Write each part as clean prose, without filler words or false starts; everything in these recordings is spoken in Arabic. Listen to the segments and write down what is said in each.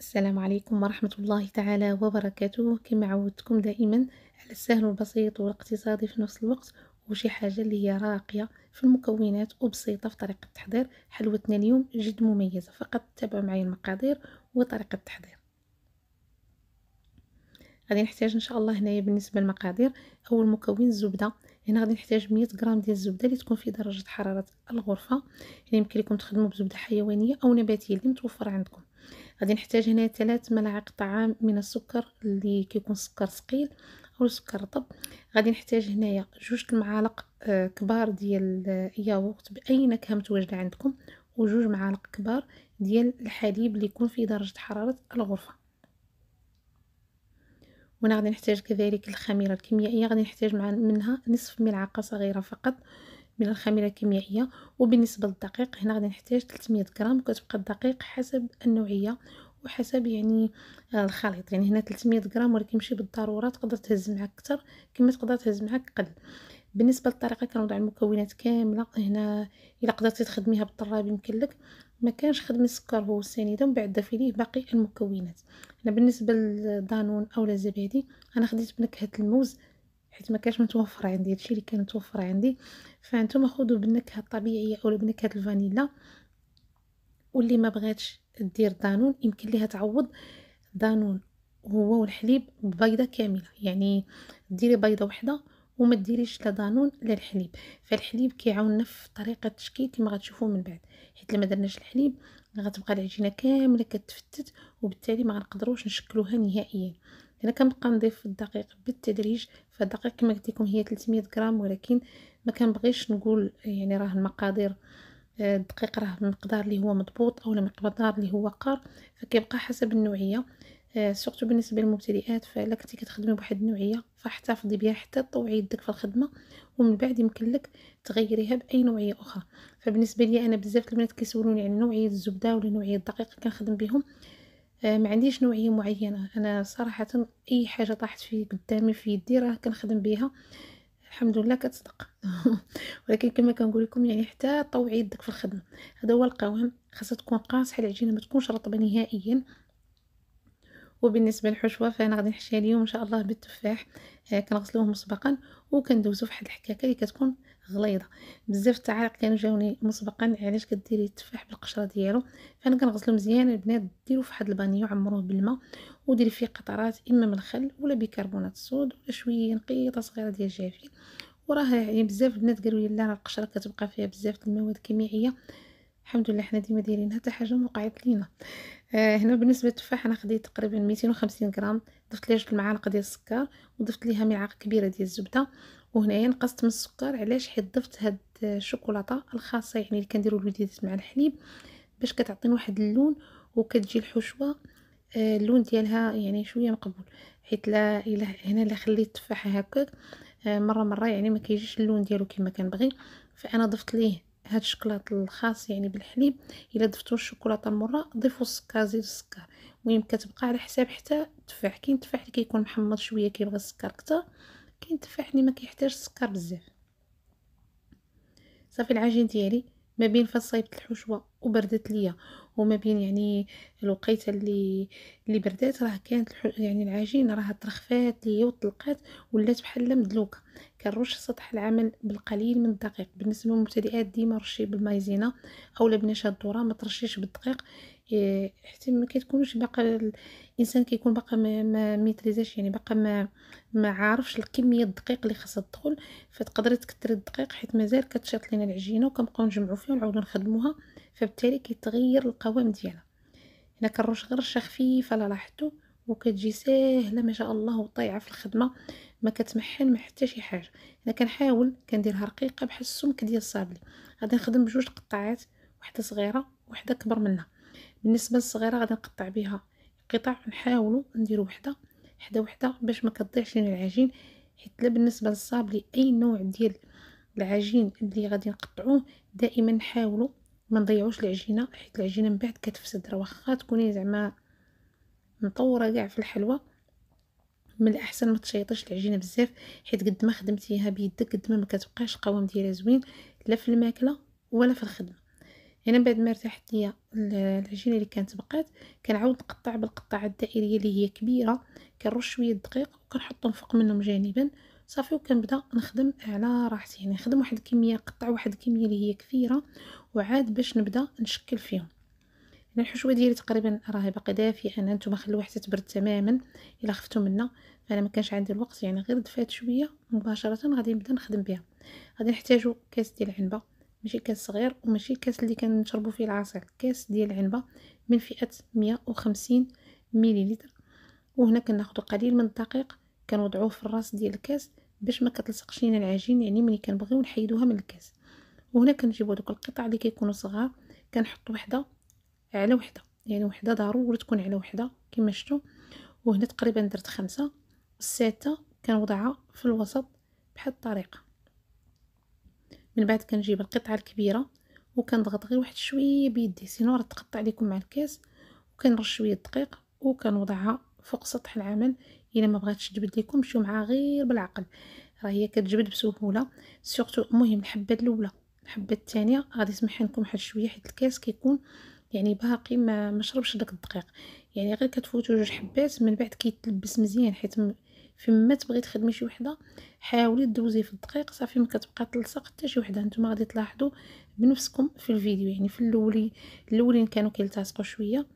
السلام عليكم ورحمة الله تعالى وبركاته. كما عودتكم دائما على السهل والبسيط والاقتصادي في نفس الوقت، وشي حاجة اللي هي راقية في المكونات وبسيطة في طريقة التحضير. حلوتنا اليوم جد مميزة، فقط تتبعوا معي المقادير وطريقة التحضير. غادي نحتاج ان شاء الله هنايا بالنسبة للمقادير. اول مكون الزبدة. هنا غادي نحتاج 100 غرام ديال الزبدة اللي تكون في درجة حرارة الغرفة. يعني يمكن لكم تخدموا بزبدة حيوانية او نباتية اللي متوفرة عندكم. غادي نحتاج هنا 3 ملاعق طعام من السكر اللي كيكون سكر ثقيل او سكر رطب. غادي نحتاج هنايا 2 المعالق كبار ديال الياغورت باي نكهه متواجده عندكم، و2 معالق كبار ديال الحليب اللي يكون في درجه حراره الغرفه. وهنا غادي نحتاج كذلك الخميره الكيميائيه، غادي نحتاج منها نصف ملعقه صغيره فقط من الخميره الكيميائيه. وبالنسبه للدقيق هنا غادي نحتاج 300 غرام، كتبقى الدقيق حسب النوعيه وحسب يعني الخليط. يعني هنا 300 غرام، ولكن ماشي بالضروره تقدر تهز معاك اكثر كما تقدر تهز معاك قل. بالنسبه للطريقه كنوضع المكونات كامله هنا. الا قدرتي تخدميها بالطراب يمكن لك، ما كانش خدمي السكر هو السنيده ومن بعد ضيفي ليه باقي المكونات. هنا بالنسبه للدانون او الزبادي انا خديت بنكهه الموز، حيت ما كانش متوفر عندي هادشي اللي كان متوفر عندي. فانتم خذوا بالنكهه الطبيعيه او بنكهه الفانيلا. واللي ما بغاتش دير دانون يمكن ليها تعوض دانون هو والحليب ببيضه كامله. يعني ديري بيضه وحده وما ديريش لا دانون لا الحليب. فالحليب كيعاوننا في طريقه التشكيل كما غتشوفوا من بعد، حيت لما درناش الحليب غتبقى العجينه كامله كتفتت، وبالتالي ما غنقدروش نشكلوها نهائيا. انا كنبقى نضيف الدقيق بالتدريج. فالدقيق كما قلت لكم هي 300 غرام، ولكن ما كنبغيش نقول يعني راه المقادير الدقيق راه بمقدار اللي هو مضبوط او مقدار اللي هو قار، فكيبقى حسب النوعيه. سورتو بالنسبه للمبتدئات، فالا كنتي كتخدمي بواحد النوعيه فاحتفظي بها حتى تطوعي يدك في الخدمه، ومن بعد يمكن لك تغيريها باي نوعيه اخرى. فبالنسبه لي انا بزاف البنات كيسولوني على نوعيه الزبده ولا نوعيه الدقيق كنخدم بهم. ما عنديش نوعيه معينه، انا صراحه اي حاجه طاحت في قدامي في يدي راه كنخدم بها، الحمد لله كتصدق. ولكن كما كنقول لكم يعني حتى طوعي يدك في الخدمه. هذا هو القوام، خاصها تكون قاصحه العجينه ما تكونش رطبه نهائيا. وبالنسبه للحشوه فانا غادي نحشيها اليوم ان شاء الله بالتفاح. كنغسلوه مسبقا وكندوزو فواحد الحكاكه اللي كتكون غليظه. بزاف التعاليق كانوا جاوني مسبقا علاش كديري التفاح بالقشره ديالو. فانا كنغسلو مزيان البنات، ديروا في واحد البانيو عمروه بالماء وديري فيه قطرات اما من الخل ولا بيكربونات الصود ولا شويه نقيطه صغيره ديال الجافي. وراه يعني بزاف البنات قالوا لي لا راه القشره كتبقى فيها بزاف المواد الكيميائيه. الحمد لله حنا ديما دايرين حتى حاجه ما وقعت لينا. هنا بالنسبه للتفاح انا خديت تقريبا 250 غرام، ضفت ليه 2 المعالق ديال السكر وضفت ليها ملعقه كبيره ديال الزبده. وهنايا نقصت من السكر علاش حيت ضفت هاد الشوكولاته الخاصه يعني اللي كنديروا الوليدات مع الحليب باش كتعطينا واحد اللون وكتجي الحشوه اللون ديالها يعني شويه مقبول. حيت لا الا هنا الا خليت التفاحه هكاك مره يعني ما كيجيش اللون ديالو كما كنبغي. فانا ضفت ليه هاد الشوكولاط الخاص يعني بالحليب. الا ضفتوا الشوكولاته المره ضيفوا السكر، زيد السكر. المهم كتبقى على حساب حتى التفاح. كاين التفاح اللي كيكون محمض شويه كيبغي السكر كتر، كاين التفاح اللي ما كيحتاج السكر بزاف. صافي العجين ديالي ما بين فاش صايبت الحشوه وبردت ليا وما بين يعني الوقيته اللي بردات راه كانت يعني العجين راه ترخفات ليا وطلقات ولات بحال مدلوكه. كنرش سطح العمل بالقليل من الدقيق. بالنسبه للمبتدئات ديما رشي بالمايزينا اولا بنشا الذره، ما ترشيش بالدقيق حتى ما كتكونش باقا الانسان كيكون باقا ما ميتريزاش، يعني باقا ما عارفش الكميه الدقيق اللي خاصها تدخل. فتقدري تكثري الدقيق حيت مازال كتشاط لينا العجينه وكنبقاو نجمعوا فيها ونعاودوا نخدموها، فبالتالي كيتغير القوام ديالها. هنا كنرش غير رشه خفيفه لا لاحظتوا، وكتجي ساهله ما شاء الله وطايعه في الخدمه، ما كتمحل ما حتى شي حاجه. انا كنحاول كنديرها رقيقه بحال السمك ديال الصابلي. غادي نخدم بجوج قطعات، وحده صغيره وحده كبر منها. بالنسبه للصغيره غادي نقطع بها قطع، نحاولوا نديروا وحده حدا وحده باش ما كتضيعش لنا العجين. حيت لا بالنسبه للصابلي اي نوع ديال العجين اللي غادي نقطعوه دائما نحاولوا ما نضيعوش العجينه، حيت العجينه من بعد كتفسد. راه واخا تكوني زعما مطوره كاع في الحلوى، من الاحسن ما تشيطيش العجينه بزاف، حيت قد ما خدمتيها بيدك قد ما كتبقاش القوام ديالها زوين لا في الماكله ولا في الخدمه. هنا بعد ما ارتاحت ليا العجينه اللي كانت بقات، كنعاود نقطع بالقطعه الدائريه اللي هي كبيره، كنرش شويه الدقيق وكنحطهم فوق منهم جانبا صافي، وكنبدا نخدم على راحتي، يعني نخدم واحد الكميه، نقطع واحد الكميه اللي هي كثيره وعاد باش نبدا نشكل فيهم. انا الحشوه ديالي تقريبا راهي باقي دافيه، انا نتوما خلوها حتى تبرد تماما الا خفتوا منها، فانا ما كانش عندي الوقت، يعني غير دفات شويه مباشره غادي نبدا نخدم بها. غادي نحتاجو كاس ديال العنبه، ماشي كاس صغير وماشي الكاس اللي كنشربوا فيه العصير، كاس ديال العنبه من فئه 150 مليلتر. وهنا كناخذ قليل من الدقيق كنوضعوه في الراس ديال الكاس باش ما كتلصقش لينا العجين، يعني ملي كنبغيو نحيدوها من الكاس. وهنا كنجيبو دوك القطع اللي كيكونوا صغار، كنحط وحده على وحده، يعني وحده ضروري تكون على وحده كما شفتوا. وهنا تقريبا درت 5، السادسه كنوضعها في الوسط بحال الطريقه. من بعد كنجيب القطعه الكبيره وكنضغط غير واحد شويه بيدي، سينو راه تقطع لكم مع الكاس، وكنرش شويه دقيق وكنوضعها فوق سطح العمل. الا ما بغاتش تجبد لكم مشيو معها غير بالعقل، راه هي كتجبد بسهوله. سورتو المهم الحبه الاولى، الحبه الثانيه غادي يسمح لكم واحد شويه حيت الكاس كيكون يعني باقي ما شربش داك الدقيق، يعني غير كتفوتوا جوج حبات من بعد كيتلبس مزيان. حيت فيما تبغي تخدمي شي وحده حاولي دوزي في الدقيق صافي، ما كتبقى تلصق حتى شي وحده. نتوما غادي تلاحظوا بنفسكم في الفيديو، يعني في الاولين كانوا كيلتصقوا شويه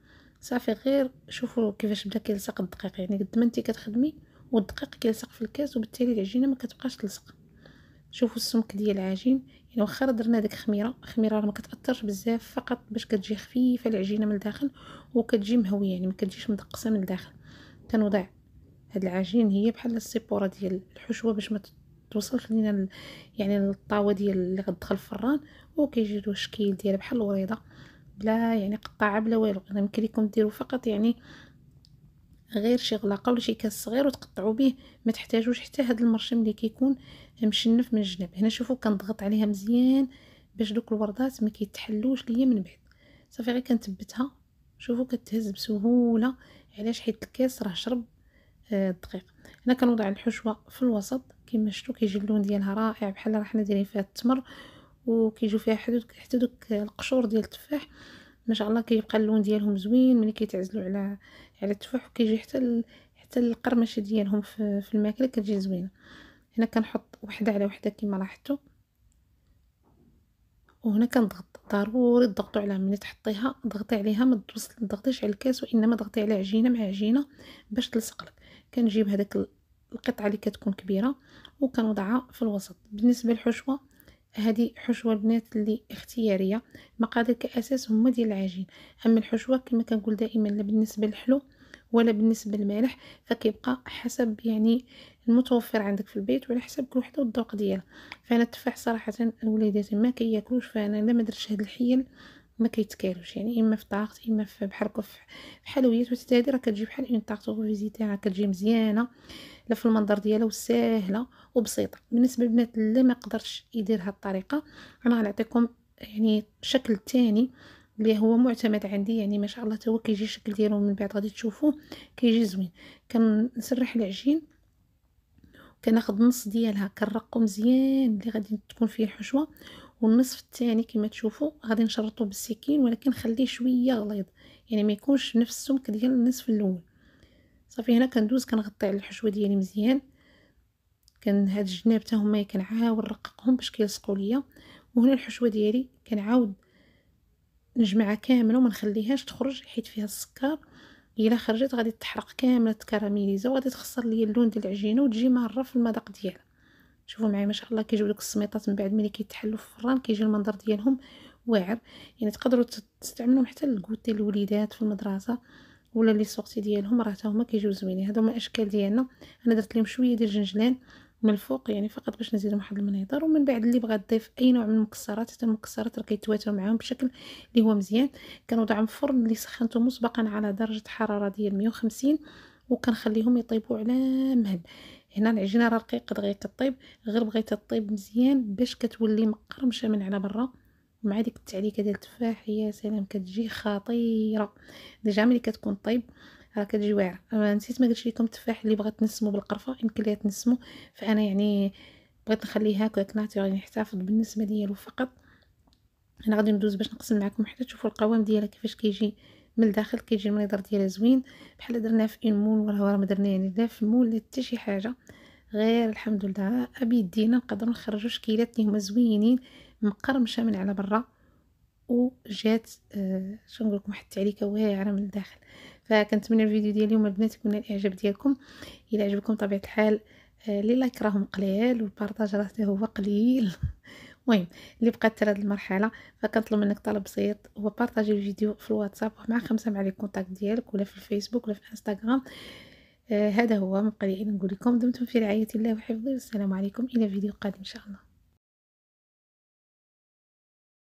صافي، غير شوفوا كيفاش بدا كيلصق الدقيق، يعني قد ما انت كتخدمي والدقيق كيلصق في الكاس وبالتالي العجينه ما كتبقاش تلصق. شوفوا السمك ديال العجين، يعني واخا درنا ديك خميره راه ما كتاثرش بزاف، فقط باش كتجي خفيفه العجينه من الداخل وكتجي مهويه، يعني ما كتجيش مدقسه من الداخل. كنوضع هاد العجين هي بحال السيبوره ديال الحشوه باش ما توصلش لينا يعني للطاوه ديال اللي غتدخل الفران، وكيجي له الشكل ديالها بحال الوريضه بلا يعني قطاعه بلا والو. انا يمكن لكم ديروا فقط يعني غير شي غلاقه ولا شي كاس صغير وتقطعوا به، ما تحتاجوش حتى هاد المرشم اللي كيكون مشنف من الجناب. هنا شوفوا كنضغط عليها مزيان باش دوك الوردات ما كيتحلوش ليا من بعد. صافي غير كنثبتها، شوفوا كتهز بسهوله. علاش؟ حيت الكاس راه شرب الدقيق. هنا كنوضع الحشوه في الوسط كما شفتوا، كيجي اللون ديالها رائع بحال راه حنا دايرين فيها التمر، وكيجيو فيها حتى دوك القشور ديال التفاح ما شاء الله كيبقى اللون ديالهم زوين ملي كيتعزلوا على التفاح، وكيجي حتى القرمشه ديالهم في الماكله كتجي زوينه. هنا كنحط وحده على وحده كما لاحظتوا، وهنا كنضغط. ضروري تضغطوا عليها ملي تحطيها، ضغطي عليها ما تضغطيش على الكاس، وانما ضغطي على عجينه مع عجينه باش تلصق لك. كنجيب هذاك القطعه اللي كتكون كبيره وكنوضعها في الوسط. بالنسبه للحشوه، هذه حشوه البنات اللي اختياريه، مقادير كاساس هما ديال العجين. اما الحشوه كما كنقول دائما لا بالنسبه للحلو ولا بالنسبه للمالح، فكيبقى حسب يعني المتوفر عندك في البيت وعلى حسب كل وحده والذوق ديالها. فانا التفاح صراحه وليداتي ما كياكلوش، فانا لا ما درتش هاد الحيل ما كيتكالوش، يعني اما في طاقت اما في بحال هكا في حلويات. وحتى هادي راه كتجي بحال اون طاقط فيزيتي، راه كتجي مزيانه لا في المنظر ديالها وسهله وبسيطه. بالنسبه للبنات اللي ما قدرش يدير هاد الطريقه، انا غنعطيكم يعني شكل تاني اللي هو معتمد عندي، يعني ما شاء الله تا هو كيجي الشكل ديالو من بعد غادي تشوفوه كيجي زوين. كنسرح العجين، كناخد النص ديالها كنرقو مزيان اللي غادي تكون فيه الحشوه، والنصف الثاني كما تشوفوا غادي نشرطو بالسكين، ولكن خليه شويه غليظ، يعني ما يكونش نفس السمك ديال النصف الاول. صافي هنا كندوز كنغطي على الحشوه ديالي مزيان، هاد الجناب حتى هما كنعاود نرققهم باش كيلصقوا ليا. وهنا الحشوه ديالي كنعاود نجمعها كامله وما نخليهاش تخرج حيت فيها السكر، الا خرجت غادي تحرق كامله تكراميليزا وغادي تخسر ليا اللون ديال العجينه وتجي ماره في المذاق ديالها. شوفوا معايا ما شاء الله كيجيو دوك السميطات من بعد ملي كيتحلوا في الفران كيجي المنظر ديالهم واعر. يعني تقدروا تستعملوهم حتى للكوتي الوليدات في المدرسه ولا لي سورتي ديالهم، راه حتى هما كيجيو زوينين. هادو هما الاشكال ديالنا. انا درت لهم شويه ديال الجنجلان من الفوق يعني فقط باش نزيدهم واحد المنيطور، ومن بعد اللي بغى تضيف اي نوع من المكسرات، حتى المكسرات راه كيتواتوا معاهم بشكل اللي هو مزيان. كنوضعهم في الفرن اللي سخنته مسبقا على درجه حراره ديال 150، وكنخليهم يطيبوا على مهل. هنا العجينه راه رقيقه دغيا كطيب، غير بغيتها طيب مزيان باش كتولي مقرمشه من على برا، ومع ديك التعليكه ديال التفاح يا سلام كتجي خطيره. ديجا ملي كتكون طيب راه كتجي واعره. نسيت ما قلتش لكم التفاح اللي بغات تنسمو بالقرفه يمكن ليها تنسمو، فانا يعني بغيت نخليه هكاك ناتورال، يعني يحتفظ بالنسبه ديالو فقط انا غادي ندوز باش نقسم معكم حتى تشوفوا القوام ديالها كيفاش كيجي من الداخل. كيجي المنظر ديالها زوين بحال درناها في اون مول ولا ما درنا يعني لا في المول لا حتى شي حاجه، غير الحمد لله بيدينا نقدروا نخرجوا شكيلات اللي هما زوينين مقرمشه من على برا، وجات شنو نقول لكم واحد التعليكه واعره من الداخل. فكنتمنى الفيديو ديال اليوم البنات يكون الاعجاب ديالكم. الى عجبكم طبيعه الحال لي لايك راهم قلال والبارطاج راه هو قليل. المهم اللي بقات ترى هاد المرحله فكنطلب منك طلب بسيط هو بارطاجي الفيديو في الواتساب مع 5 مع لي كونتاكت ديالك، ولا في الفيسبوك ولا في انستغرام. هذا هو. ما بقى لي الا نقول لكم دمتم في رعايه الله وحفظه، والسلام عليكم الى فيديو قادم ان شاء الله.